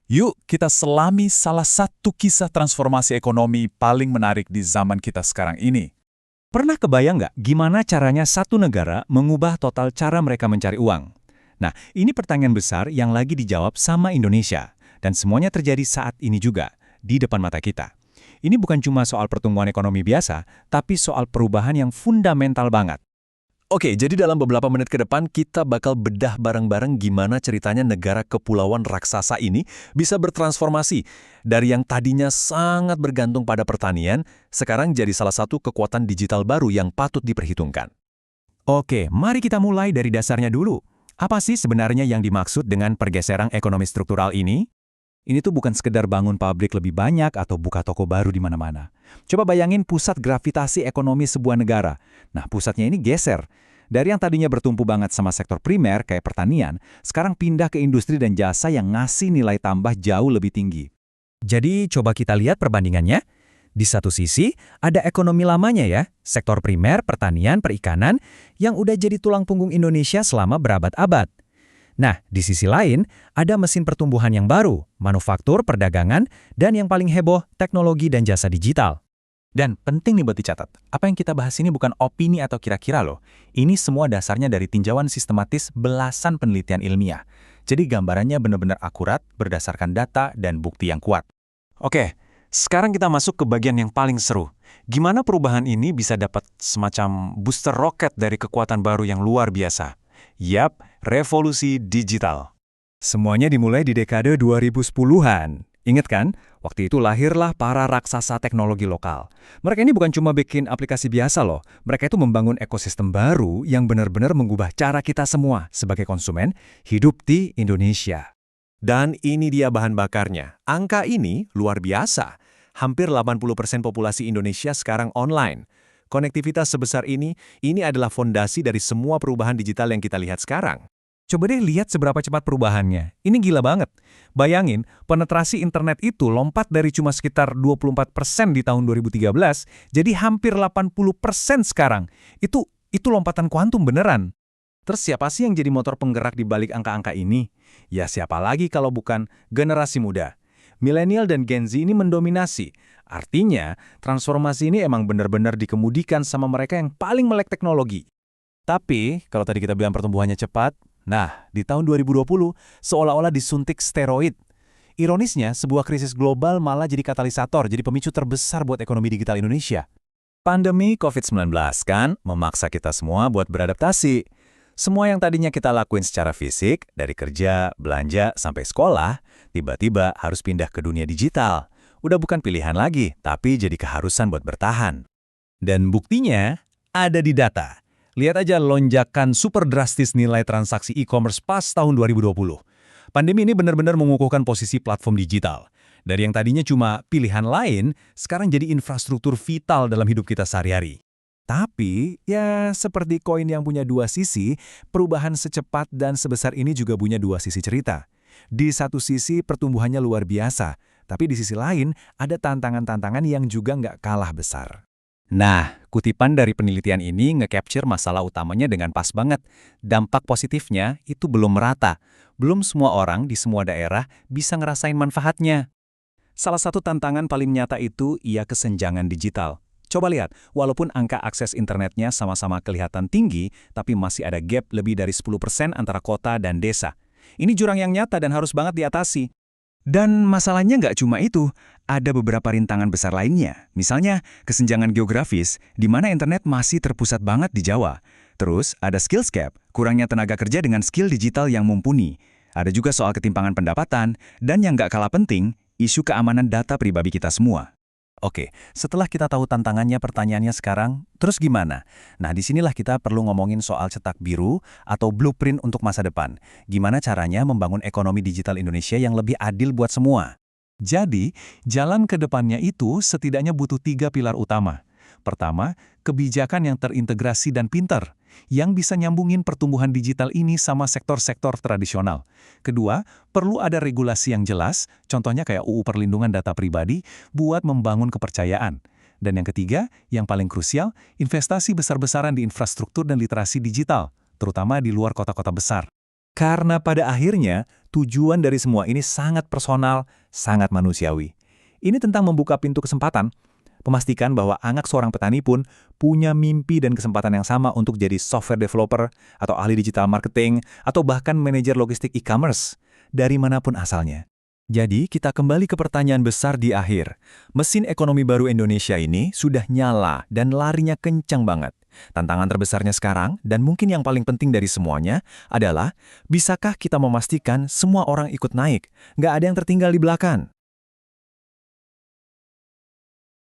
Yuk kita selami salah satu kisah transformasi ekonomi paling menarik di zaman kita sekarang ini. Pernah kebayang nggak gimana caranya satu negara mengubah total cara mereka mencari uang? Nah, ini pertanyaan besar yang lagi dijawab sama Indonesia. Dan semuanya terjadi saat ini juga, di depan mata kita. Ini bukan cuma soal pertumbuhan ekonomi biasa, tapi soal perubahan yang fundamental banget. Oke, jadi dalam beberapa menit ke depan kita bakal bedah bareng-bareng gimana ceritanya negara kepulauan raksasa ini bisa bertransformasi dari yang tadinya sangat bergantung pada pertanian, sekarang jadi salah satu kekuatan digital baru yang patut diperhitungkan. Oke, mari kita mulai dari dasarnya dulu. Apa sih sebenarnya yang dimaksud dengan pergeseran ekonomi struktural ini? Ini tuh bukan sekedar bangun pabrik lebih banyak atau buka toko baru di mana-mana. Coba bayangin pusat gravitasi ekonomi sebuah negara. Nah, pusatnya ini geser. Dari yang tadinya bertumpu banget sama sektor primer kayak pertanian, sekarang pindah ke industri dan jasa yang ngasih nilai tambah jauh lebih tinggi. Jadi, coba kita lihat perbandingannya. Di satu sisi, ada ekonomi lamanya ya, sektor primer, pertanian, perikanan, yang udah jadi tulang punggung Indonesia selama berabad-abad. Nah, di sisi lain, ada mesin pertumbuhan yang baru, manufaktur, perdagangan, dan yang paling heboh, teknologi dan jasa digital. Dan penting nih buat dicatat, apa yang kita bahas ini bukan opini atau kira-kira loh. Ini semua dasarnya dari tinjauan sistematis belasan penelitian ilmiah. Jadi gambarannya benar-benar akurat, berdasarkan data dan bukti yang kuat. Oke, sekarang kita masuk ke bagian yang paling seru. Gimana perubahan ini bisa dapat semacam booster roket dari kekuatan baru yang luar biasa? Yap, revolusi digital. Semuanya dimulai di dekade 2010-an. Ingat kan? Waktu itu lahirlah para raksasa teknologi lokal. Mereka ini bukan cuma bikin aplikasi biasa loh. Mereka itu membangun ekosistem baru yang benar-benar mengubah cara kita semua sebagai konsumen hidup di Indonesia. Dan ini dia bahan bakarnya. Angka ini luar biasa. Hampir 80% populasi Indonesia sekarang online. Konektivitas sebesar ini adalah fondasi dari semua perubahan digital yang kita lihat sekarang. Coba deh lihat seberapa cepat perubahannya. Ini gila banget. Bayangin, penetrasi internet itu lompat dari cuma sekitar 24% di tahun 2013, jadi hampir 80% sekarang. Itu lompatan kuantum beneran. Terus siapa sih yang jadi motor penggerak di balik angka-angka ini? Ya siapa lagi kalau bukan generasi muda. Milenial dan Gen Z ini mendominasi. Artinya, transformasi ini emang benar-benar dikemudikan sama mereka yang paling melek teknologi. Tapi, kalau tadi kita bilang pertumbuhannya cepat, nah, di tahun 2020, seolah-olah disuntik steroid. Ironisnya, sebuah krisis global malah jadi katalisator, jadi pemicu terbesar buat ekonomi digital Indonesia. Pandemi COVID-19 kan memaksa kita semua buat beradaptasi. Semua yang tadinya kita lakuin secara fisik, dari kerja, belanja, sampai sekolah, tiba-tiba harus pindah ke dunia digital. Udah bukan pilihan lagi, tapi jadi keharusan buat bertahan. Dan buktinya ada di data. Lihat aja lonjakan super drastis nilai transaksi e-commerce pas tahun 2020. Pandemi ini benar-benar mengukuhkan posisi platform digital. Dari yang tadinya cuma pilihan lain, sekarang jadi infrastruktur vital dalam hidup kita sehari-hari. Tapi, ya seperti koin yang punya dua sisi, perubahan secepat dan sebesar ini juga punya dua sisi cerita. Di satu sisi pertumbuhannya luar biasa, tapi di sisi lain ada tantangan-tantangan yang juga nggak kalah besar. Nah, kutipan dari penelitian ini nge-capture masalah utamanya dengan pas banget. Dampak positifnya itu belum merata. Belum semua orang di semua daerah bisa ngerasain manfaatnya. Salah satu tantangan paling nyata itu ia kesenjangan digital. Coba lihat, walaupun angka akses internetnya sama-sama kelihatan tinggi, tapi masih ada gap lebih dari 10% antara kota dan desa. Ini jurang yang nyata dan harus banget diatasi. Dan masalahnya nggak cuma itu, ada beberapa rintangan besar lainnya. Misalnya, kesenjangan geografis, di mana internet masih terpusat banget di Jawa. Terus, ada skills gap, kurangnya tenaga kerja dengan skill digital yang mumpuni. Ada juga soal ketimpangan pendapatan, dan yang nggak kalah penting, isu keamanan data pribadi kita semua. Oke, setelah kita tahu tantangannya, pertanyaannya sekarang, terus gimana? Nah, disinilah kita perlu ngomongin soal cetak biru atau blueprint untuk masa depan. Gimana caranya membangun ekonomi digital Indonesia yang lebih adil buat semua? Jadi, jalan ke depannya itu setidaknya butuh 3 pilar utama. Pertama, kebijakan yang terintegrasi dan pintar, yang bisa nyambungin pertumbuhan digital ini sama sektor-sektor tradisional. Kedua, perlu ada regulasi yang jelas, contohnya kayak UU Perlindungan Data Pribadi, buat membangun kepercayaan. Dan yang ketiga, yang paling krusial, investasi besar-besaran di infrastruktur dan literasi digital, terutama di luar kota-kota besar. Karena pada akhirnya, tujuan dari semua ini sangat personal, sangat manusiawi. Ini tentang membuka pintu kesempatan, memastikan bahwa anak seorang petani pun punya mimpi dan kesempatan yang sama untuk jadi software developer, atau ahli digital marketing, atau bahkan manajer logistik e-commerce, dari manapun asalnya. Jadi, kita kembali ke pertanyaan besar di akhir. Mesin ekonomi baru Indonesia ini sudah nyala dan larinya kencang banget. Tantangan terbesarnya sekarang, dan mungkin yang paling penting dari semuanya, adalah bisakah kita memastikan semua orang ikut naik, nggak ada yang tertinggal di belakang?